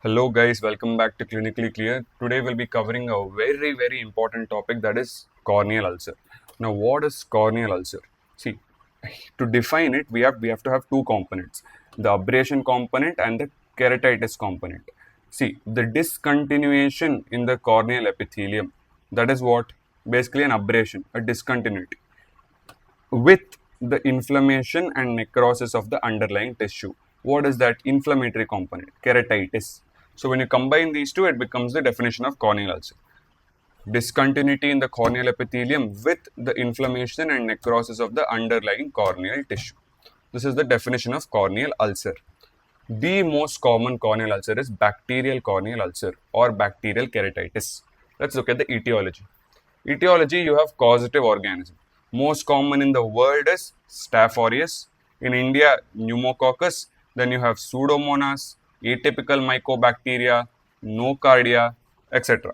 Hello guys, welcome back to Clinically Clear. Today we'll be covering a very important topic, that is corneal ulcer. Now what is corneal ulcer? See, to define it we have to have two components, the abrasion component and the keratitis component. See, the discontinuation in the corneal epithelium, that is what? Basically an abrasion, a discontinuity with the inflammation and necrosis of the underlying tissue. What is that inflammatory component? Keratitis. So when you combine these two, it becomes the definition of corneal ulcer. Discontinuity in the corneal epithelium with the inflammation and necrosis of the underlying corneal tissue. This is the definition of corneal ulcer. The most common corneal ulcer is bacterial corneal ulcer or bacterial keratitis. Let's look at the etiology. Etiology, you have causative organism. Most common in the world is Staph aureus. In India, pneumococcus. Then you have Pseudomonas, atypical mycobacteria, nocardia, etc.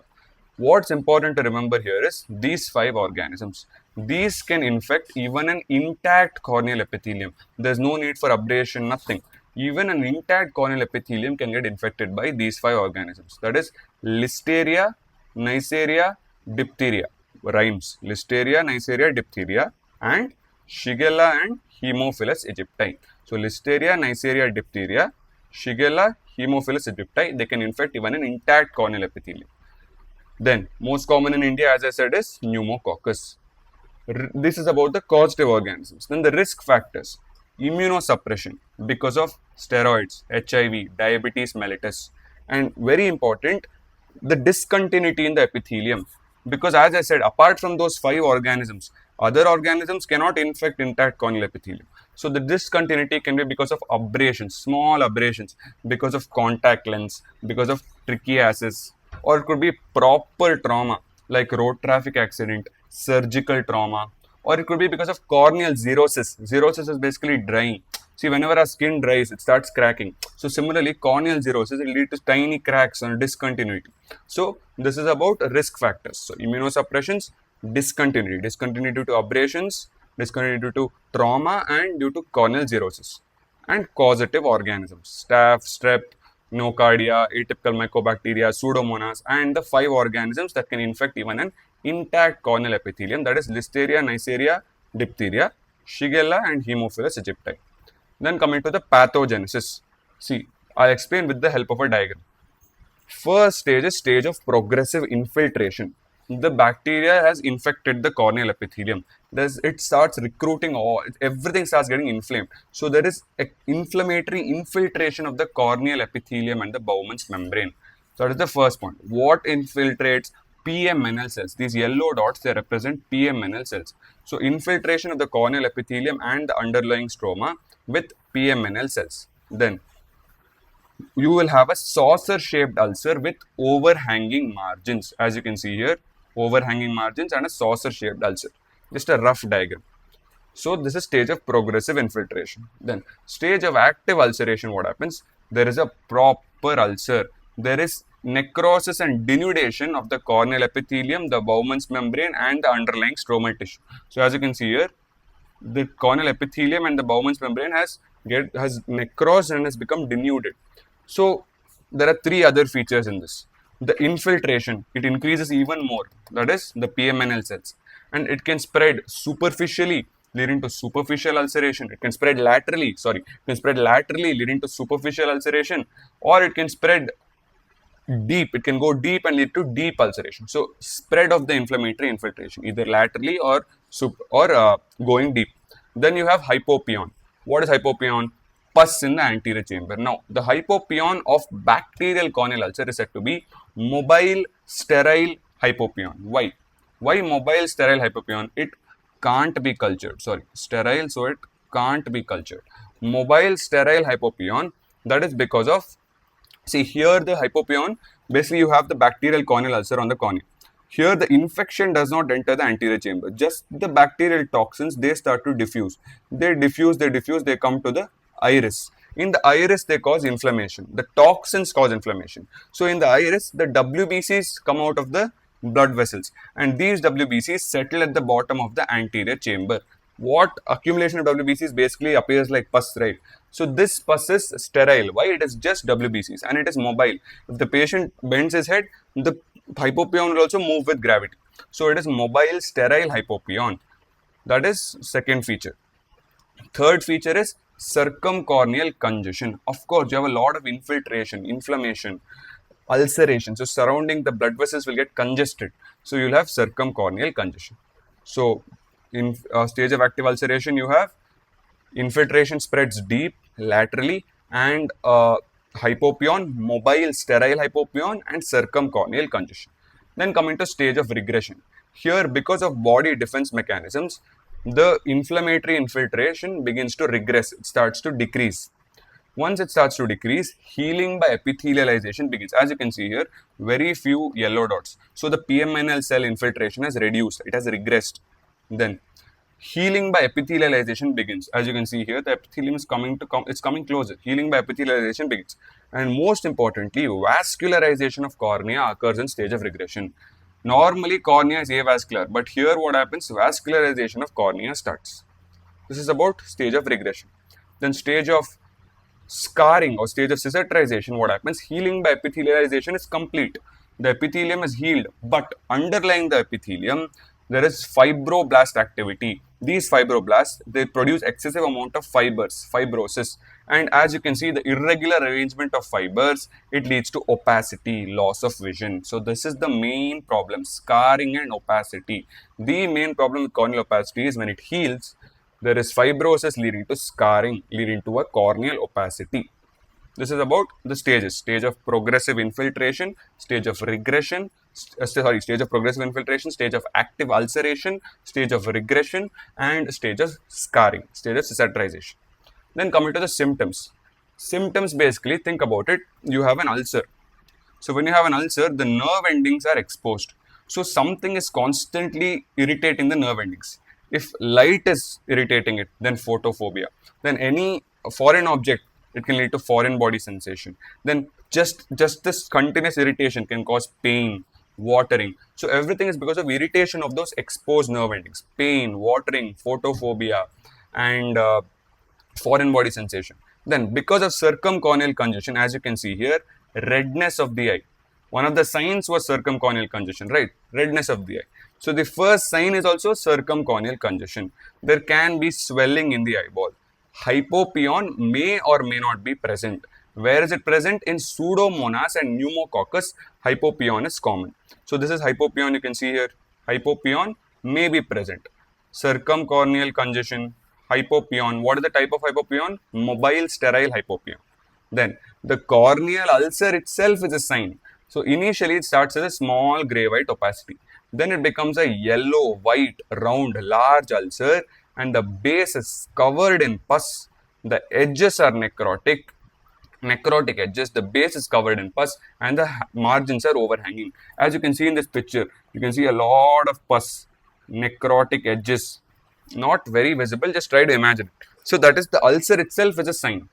What's important to remember here is these 5 organisms. These can infect even an intact corneal epithelium. There's no need for abrasion, nothing. Even an intact corneal epithelium can get infected by these 5 organisms. That is Listeria, Neisseria, diphtheria. Rhymes. Listeria, Neisseria, diphtheria, and Shigella and Haemophilus aegypti. So Listeria, Neisseria, diphtheria, Shigella, Haemophilus aegypti, they can infect even an intact corneal epithelium. Then, most common in India, as I said, is pneumococcus. This is about the causative organisms. Then the risk factors. Immunosuppression because of steroids, HIV, diabetes mellitus, and very important, the discontinuity in the epithelium. Because as I said, apart from those 5 organisms, other organisms cannot infect intact corneal epithelium. So the discontinuity can be because of abrasions, small abrasions, because of contact lens, because of trichiasis, or it could be proper trauma like road traffic accident, surgical trauma, or it could be because of corneal xerosis. Xerosis is basically drying. See, whenever our skin dries, it starts cracking. So similarly, corneal xerosis will lead to tiny cracks and discontinuity. So this is about risk factors. So immunosuppressions, discontinuity due to abrasions, discontinuity due to trauma, and due to corneal xerosis. And causative organisms, staph, strep, nocardia, atypical mycobacteria, Pseudomonas, and the 5 organisms that can infect even an intact corneal epithelium, that is Listeria, Neisseria, diphtheria, Shigella, and Haemophilus aegypti. Then coming to the pathogenesis. See, I'll explain with the help of a diagram. First stage is stage of progressive infiltration. The bacteria has infected the corneal epithelium. It starts recruiting, everything starts getting inflamed. So there is inflammatory infiltration of the corneal epithelium and the Bowman's membrane. So that is the first point. What infiltrates? PMNL cells. These yellow dots, they represent PMNL cells. So infiltration of the corneal epithelium and the underlying stroma with PMNL cells. Then you will have a saucer shaped ulcer with overhanging margins. As you can see here, overhanging margins and a saucer shaped ulcer. Just a rough diagram. So this is stage of progressive infiltration. Then stage of active ulceration, what happens? There is a proper ulcer. There is necrosis and denudation of the corneal epithelium, the Bowman's membrane, and the underlying stromal tissue. So as you can see here, the corneal epithelium and the Bowman's membrane has necrosed and has become denuded. So there are 3 other features in this. The infiltration, it increases even more, that is the PMNL cells, and it can spread superficially leading to superficial ulceration. It can spread laterally, leading to superficial ulceration, or it can spread deep. It can go deep and lead to deep ulceration. So spread of the inflammatory infiltration, either laterally or going deep. Then you have hypopion. What is hypopion? Pus in the anterior chamber. Now, the hypopion of bacterial corneal ulcer is said to be mobile sterile hypopion. Why? Why mobile sterile hypopion? It can't be cultured. Sterile, so it can't be cultured. Mobile sterile hypopion, that is because of, see here the hypopion, basically you have the bacterial corneal ulcer on the cornea. Here the infection does not enter the anterior chamber. Just the bacterial toxins, they start to diffuse. They come to the iris. In the iris, they cause inflammation. The toxins cause inflammation. So in the iris, the WBCs come out of the blood vessels, and these WBCs settle at the bottom of the anterior chamber. What accumulation of WBCs basically appears like pus, right? So this pus is sterile. Why? It is just WBCs and it is mobile. If the patient bends his head, the hypopyon will also move with gravity. So it is mobile, sterile hypopyon. That is second feature. Third feature is circumcorneal congestion. Of course, you have a lot of infiltration, inflammation, ulceration. So surrounding the blood vessels will get congested. So you'll have circumcorneal congestion. So in stage of active ulceration, you have infiltration spreads deep laterally and hypopyon, mobile sterile hypopyon and circumcorneal congestion. Then coming to stage of regression. Here, because of body defense mechanisms, the inflammatory infiltration begins to regress. It starts to decrease. Once it starts to decrease, healing by epithelialization begins. As you can see here, very few yellow dots. So the PMNL cell infiltration has reduced. It has regressed. Then healing by epithelialization begins. As you can see here, the epithelium is coming closer. Healing by epithelialization begins. And most importantly, vascularization of cornea occurs in stage of regression. Normally, cornea is avascular, but here what happens? Vascularization of cornea starts. This is about stage of regression. Then stage of scarring or stage of cicatrization, what happens? Healing by epithelialization is complete. The epithelium is healed, but underlying the epithelium, there is fibroblast activity. These fibroblasts, they produce excessive amount of fibers, fibrosis. And as you can see, the irregular arrangement of fibers, it leads to opacity, loss of vision. So this is the main problem, scarring and opacity. The main problem with corneal opacity is when it heals, there is fibrosis leading to scarring, leading to a corneal opacity. This is about the stages: stage of progressive infiltration, stage of regression, stage of progressive infiltration, stage of active ulceration, stage of regression, and stage of scarring, stage of cicatrization. Then coming to the symptoms. Symptoms basically, think about it, you have an ulcer. So when you have an ulcer, the nerve endings are exposed. So something is constantly irritating the nerve endings. If light is irritating it, then photophobia. Then any foreign object, it can lead to foreign body sensation. Then just this continuous irritation can cause pain, watering. So everything is because of irritation of those exposed nerve endings. Pain, watering, photophobia, and foreign body sensation. Then because of circumcorneal congestion, as you can see here, redness of the eye. One of the signs was circumcorneal congestion, right? Redness of the eye. So the first sign is also circumcorneal congestion. There can be swelling in the eyeball. Hypopyon may or may not be present. Where is it present? In Pseudomonas and Pneumococcus, hypopyon is common. So this is hypopyon, you can see here. Hypopyon may be present. Circumcorneal congestion, hypopyon. What is the type of hypopyon? Mobile sterile hypopyon. Then the corneal ulcer itself is a sign. So initially it starts as a small grey white opacity. Then it becomes a yellow, white, round, large ulcer, and the base is covered in pus. The edges are necrotic edges, the base is covered in pus, and the margins are overhanging. As you can see in this picture, you can see a lot of pus, necrotic edges, not very visible, just try to imagine. So that is the ulcer itself is a sign.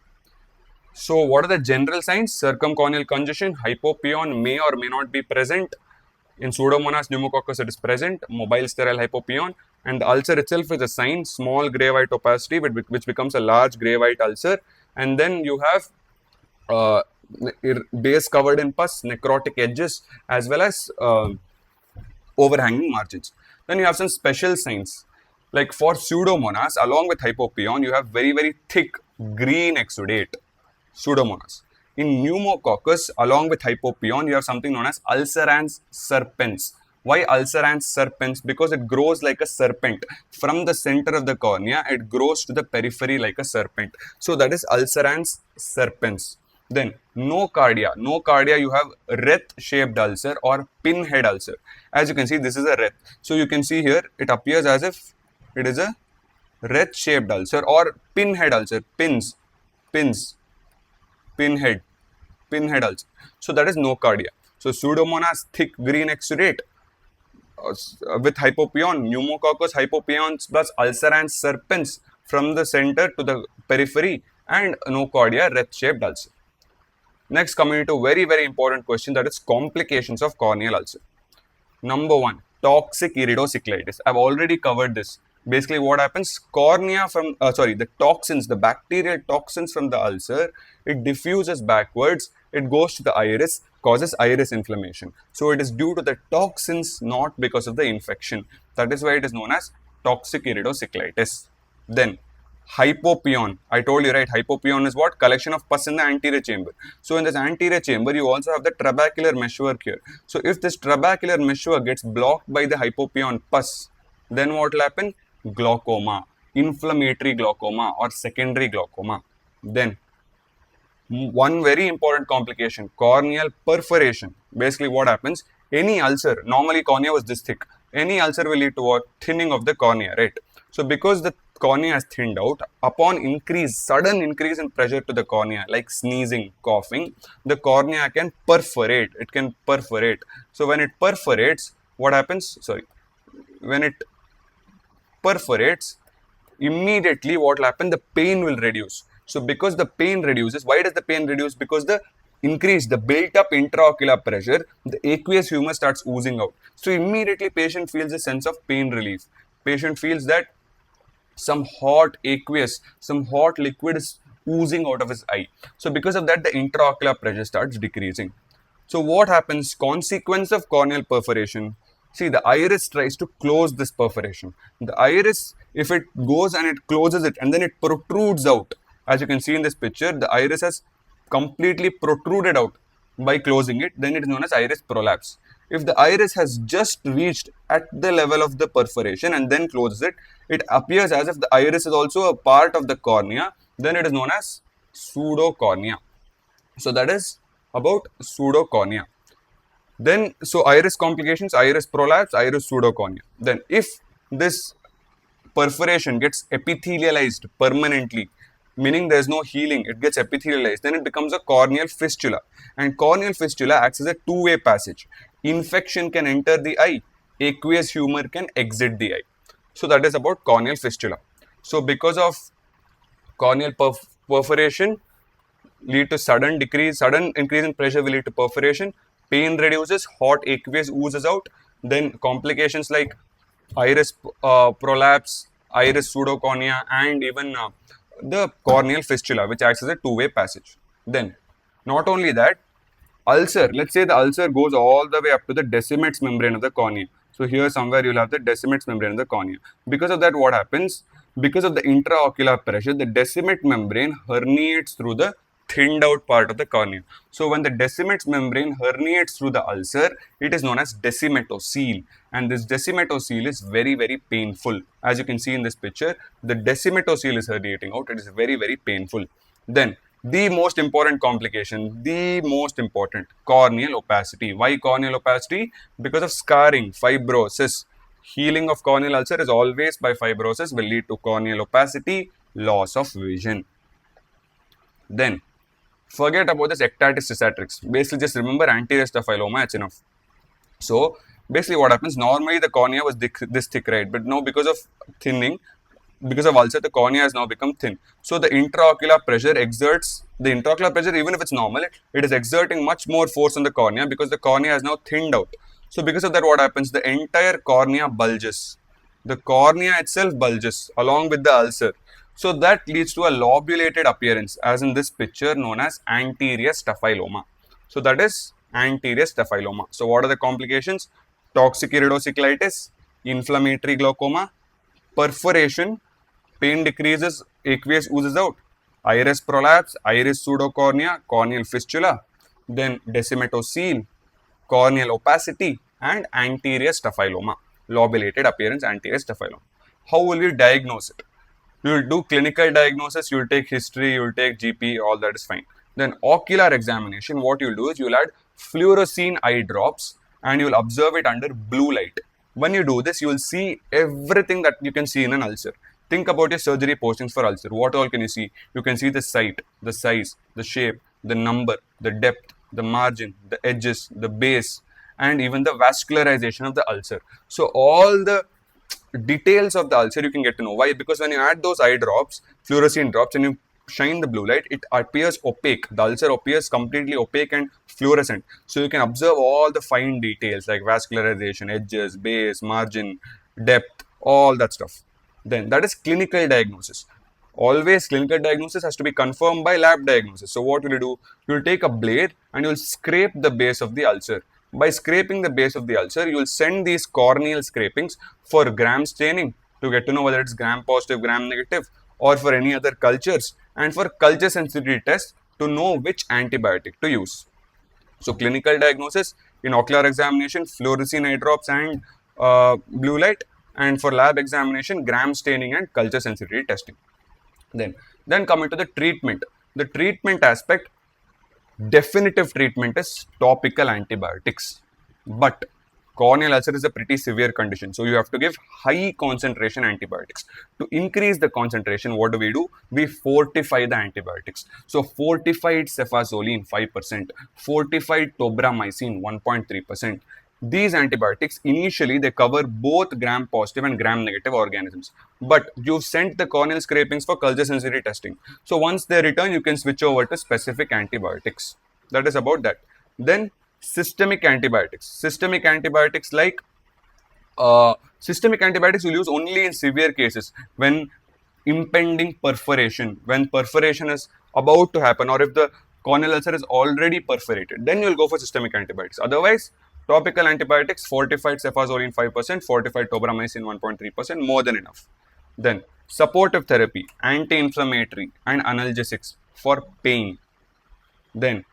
So what are the general signs? Circumcorneal congestion, hypopyon may or may not be present. In Pseudomonas pneumococcus, it is present, mobile sterile hypopyon, and the ulcer itself is a sign, small grey white opacity, which becomes a large grey white ulcer. And then you have base covered in pus, necrotic edges, as well as overhanging margins. Then you have some special signs. Like for Pseudomonas, along with hypopyon, you have very, very thick green exudate. Pseudomonas. In Pneumococcus, along with hypopyon, you have something known as ulcerans serpens. Why ulcerans serpens? Because it grows like a serpent. From the center of the cornea, it grows to the periphery like a serpent. So that is ulcerans serpens. Then nocardia. Nocardia, you have wreath-shaped ulcer or pinhead ulcer. As you can see, this is a wreath. So you can see here, it appears as if it is a wreath-shaped ulcer or pinhead ulcer. Pinhead ulcer. So that is nocardia. So Pseudomonas thick green exudate with hypopyon, Pneumococcus hypopyons plus ulcerans serpens from the center to the periphery, and nocardia wreath-shaped ulcer. Next, coming to very, very important question, that is complications of corneal ulcer. Number one, toxic iridocyclitis. I've already covered this. Basically what happens, cornea from, the toxins, the bacterial toxins from the ulcer, it diffuses backwards, it goes to the iris, causes iris inflammation. So it is due to the toxins, not because of the infection. That is why it is known as toxic iridocyclitis. Then hypopion, I told you, right? Hypopion is what? Collection of pus in the anterior chamber. So in this anterior chamber, you also have the trabecular meshwork here. So if this trabecular meshwork gets blocked by the hypopion pus, then what will happen? Glaucoma, inflammatory glaucoma or secondary glaucoma. Then one very important complication, corneal perforation. Basically what happens, any ulcer, normally cornea was this thick, any ulcer will lead to what? Thinning of the cornea, right? So because the cornea is thinned out, upon sudden increase in pressure to the cornea, like sneezing, coughing, the cornea can perforate, it can perforate. So when it perforates, what happens? When it perforates, immediately what will happen? The pain will reduce. So because the pain reduces, why does the pain reduce? Because the built up intraocular pressure, the aqueous humor starts oozing out. So immediately patient feels a sense of pain relief. Patient feels that some hot aqueous, some hot liquid is oozing out of his eye. So because of that, the intraocular pressure starts decreasing. So what happens? Consequence of corneal perforation. See, the iris tries to close this perforation. The iris, if it goes and it closes it and then it protrudes out, as you can see in this picture, the iris has completely protruded out by closing it, then it is known as iris prolapse. If the iris has just reached at the level of the perforation and then closes it, it appears as if the iris is also a part of the cornea, then it is known as pseudocornea. So that is about pseudocornea. Then, so iris complications, iris prolapse, iris pseudocornea. Then if this perforation gets epithelialized permanently, meaning there is no healing, it gets epithelialized, then it becomes a corneal fistula. And corneal fistula acts as a two-way passage. Infection can enter the eye, aqueous humor can exit the eye. So that is about corneal fistula. So because of corneal perforation, lead to sudden increase in pressure will lead to perforation, pain reduces, hot aqueous oozes out, then complications like iris prolapse, iris pseudocornea, and even the corneal fistula, which acts as a two-way passage. Then, not only that, ulcer, let's say the ulcer goes all the way up to the decimates membrane of the cornea. So here somewhere you'll have the decimates membrane of the cornea. Because of that, what happens? Because of the intraocular pressure, the decimate membrane herniates through the thinned out part of the cornea. So when the decimates membrane herniates through the ulcer, it is known as decimatocele. And this decimatocele is very, very painful. As you can see in this picture, the decimatocele is herniating out. It is very, very painful. Then the most important complication, the most important, corneal opacity. Why corneal opacity? Because of scarring, fibrosis. Healing of corneal ulcer is always by fibrosis, will lead to corneal opacity, loss of vision. Then, forget about this ectatis cicatrix. Basically, just remember anterior staphyloma, it's enough. So, basically what happens, normally the cornea was this thick, right? But now because of thinning, because of ulcer, the cornea has now become thin. So the intraocular pressure even if it's normal, it is exerting much more force on the cornea because the cornea is now thinned out. So because of that, what happens? The entire cornea bulges. The cornea itself bulges along with the ulcer. So that leads to a lobulated appearance, as in this picture, known as anterior staphyloma. So that is anterior staphyloma. So what are the complications? Toxic iridocyclitis, inflammatory glaucoma, perforation, pain decreases, aqueous oozes out, iris prolapse, iris pseudocornea, corneal fistula, then decimatocele, corneal opacity, and anterior staphyloma, lobulated appearance anterior staphyloma. How will we diagnose it? You will do clinical diagnosis, you will take history, you will take GP, all that is fine. Then ocular examination, what you will do is you will add fluorescein eye drops and you will observe it under blue light. When you do this, you will see everything that you can see in an ulcer. Think about your surgery postings for ulcer. What all can you see? You can see the site, the size, the shape, the number, the depth, the margin, the edges, the base, and even the vascularization of the ulcer. So all the details of the ulcer you can get to know. Why? Because when you add those eye drops, fluorescein drops, and you shine the blue light, it appears opaque. The ulcer appears completely opaque and fluorescent. So you can observe all the fine details like vascularization, edges, base, margin, depth, all that stuff. Then that is clinical diagnosis. Always clinical diagnosis has to be confirmed by lab diagnosis. So what will you do? You will take a blade and you will scrape the base of the ulcer. By scraping the base of the ulcer, you will send these corneal scrapings for gram staining to get to know whether it's gram positive, gram negative, or for any other cultures, and for culture sensitivity test to know which antibiotic to use. So clinical diagnosis in ocular examination, fluorescein eye drops and blue light, and for lab examination, gram staining and culture sensitivity testing. Then coming to the treatment. The treatment aspect, definitive treatment is topical antibiotics. But corneal ulcer is a pretty severe condition, so you have to give high concentration antibiotics. To increase the concentration, what do? We fortify the antibiotics. So fortified cefazoline 5%, fortified tobramycin 1.3%. These antibiotics initially they cover both gram positive and gram negative organisms, but you've sent the corneal scrapings for culture sensitivity testing. So once they return, you can switch over to specific antibiotics. That is about that. Then systemic antibiotics. Systemic antibiotics will use only in severe cases when impending perforation, when perforation is about to happen, or if the corneal ulcer is already perforated, then you will go for systemic antibiotics. Otherwise, topical antibiotics, fortified cefazoline 5%, fortified tobramycin 1.3%, more than enough. Then supportive therapy, anti-inflammatory and analgesics for pain. Then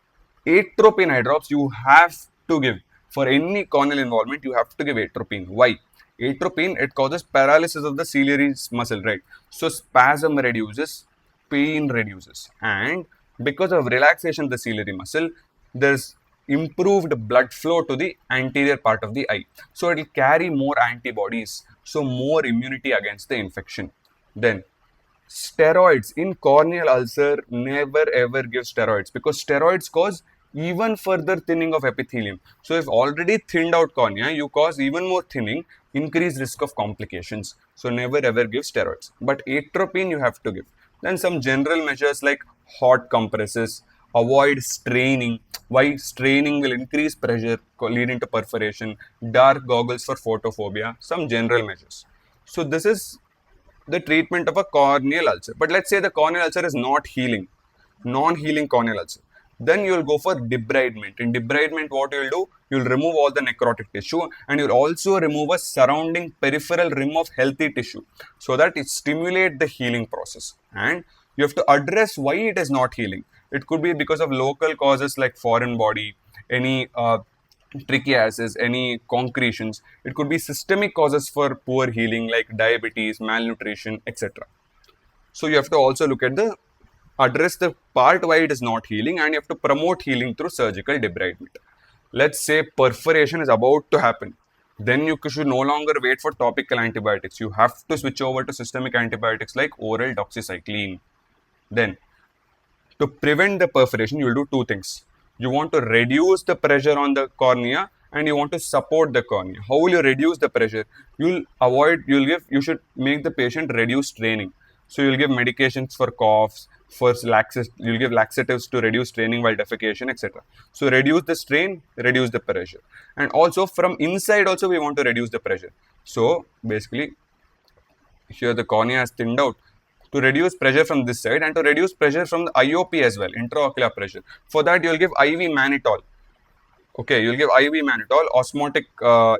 atropine eye drops you have to give. For any corneal involvement, you have to give atropine. Why? Atropine, it causes paralysis of the ciliary muscle, right? So spasm reduces, pain reduces, and because of relaxation of the ciliary muscle, there's improved blood flow to the anterior part of the eye. So it will carry more antibodies, so more immunity against the infection. Then steroids in corneal ulcer, never ever give steroids, because steroids cause even further thinning of epithelium. So if already thinned out cornea, you cause even more thinning, increased risk of complications. So never ever give steroids, but atropine you have to give. Then some general measures like hot compresses, avoid straining. Why? Straining will increase pressure leading to perforation. Dark goggles for photophobia. Some general measures. So this is the treatment of a corneal ulcer. But let's say the corneal ulcer is not healing, non-healing corneal ulcer. Then you will go for debridement. In debridement, what you will do? You will remove all the necrotic tissue, and you will also remove a surrounding peripheral rim of healthy tissue, so that it stimulates the healing process. And you have to address why it is not healing. It could be because of local causes like foreign body, any trichiasis, any concretions. It could be systemic causes for poor healing like diabetes, malnutrition, etc. So you have to also look at the address the part why it is not healing, and you have to promote healing through surgical debridement. Let's say perforation is about to happen. Then you should no longer wait for topical antibiotics. You have to switch over to systemic antibiotics like oral doxycycline. Then to prevent the perforation, you will do two things. You want to reduce the pressure on the cornea and you want to support the cornea. How will you reduce the pressure? You should make the patient reduce straining. So you'll give medications for coughs, you'll give laxatives to reduce straining while defecation, etc. So reduce the strain, reduce the pressure. And also from inside also we want to reduce the pressure. So basically here the cornea is thinned out, to reduce pressure from this side and to reduce pressure from the IOP as well, intraocular pressure. For that, you will give IV mannitol. Okay, you will give IV mannitol, osmotic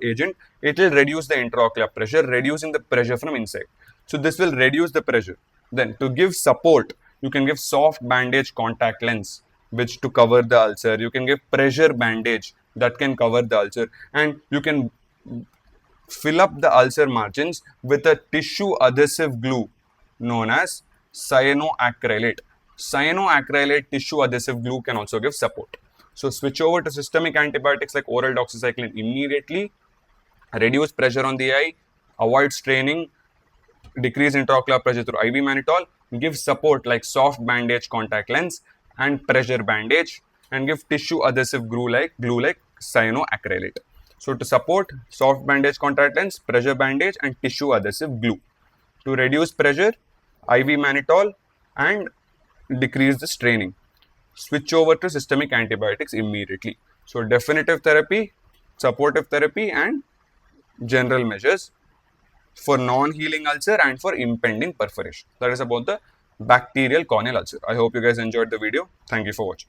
agent. It will reduce the intraocular pressure, reducing the pressure from inside. So this will reduce the pressure. Then to give support, you can give soft bandage contact lens, which to cover the ulcer. You can give pressure bandage that can cover the ulcer, and you can fill up the ulcer margins with a tissue adhesive glue known as cyanoacrylate. Cyanoacrylate tissue adhesive glue can also give support. So switch over to systemic antibiotics like oral doxycycline immediately, reduce pressure on the eye, avoid straining, decrease intraocular pressure through IV mannitol, give support like soft bandage contact lens and pressure bandage, and give tissue adhesive glue like cyanoacrylate. So to support, soft bandage contact lens, pressure bandage and tissue adhesive glue. To reduce pressure, IV mannitol and decrease the straining. Switch over to systemic antibiotics immediately. So definitive therapy, supportive therapy and general measures. for non-healing ulcer, and for impending perforation. That is about the bacterial corneal ulcer. I hope you guys enjoyed the video. Thank you for watching.